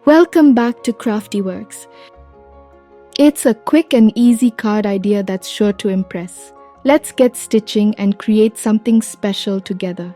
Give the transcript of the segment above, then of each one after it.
Welcome back to CraftiWorks. It's a quick and easy card idea that's sure to impress. Let's get stitching and create something special together.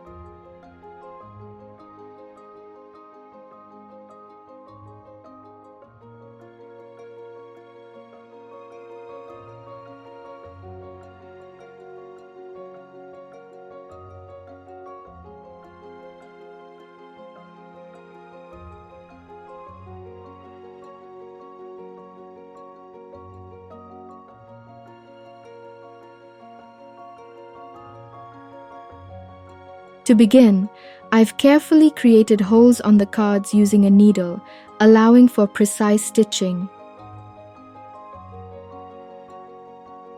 To begin, I've carefully created holes on the cards using a needle, allowing for precise stitching.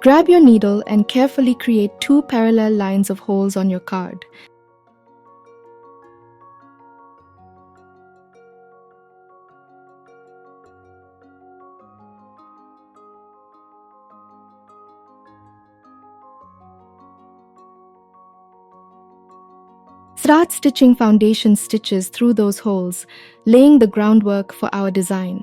Grab your needle and carefully create 2 parallel lines of holes on your card. Start stitching foundation stitches through those holes, laying the groundwork for our design.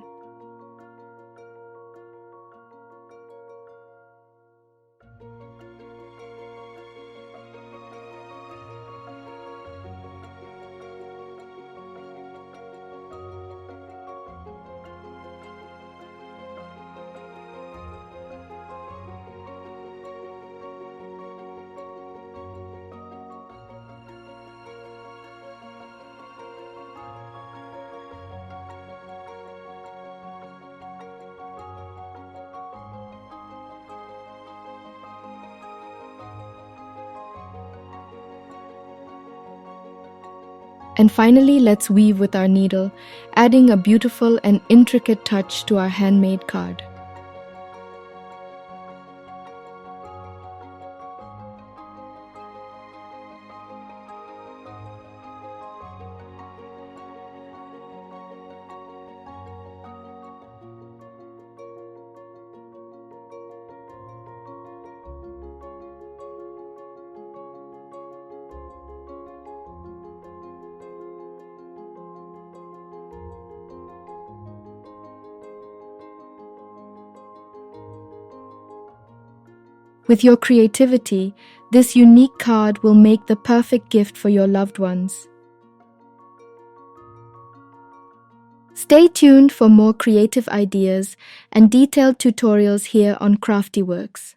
And finally, let's weave with our needle, adding a beautiful and intricate touch to our handmade card. With your creativity, this unique card will make the perfect gift for your loved ones. Stay tuned for more creative ideas and detailed tutorials here on CraftiWorks.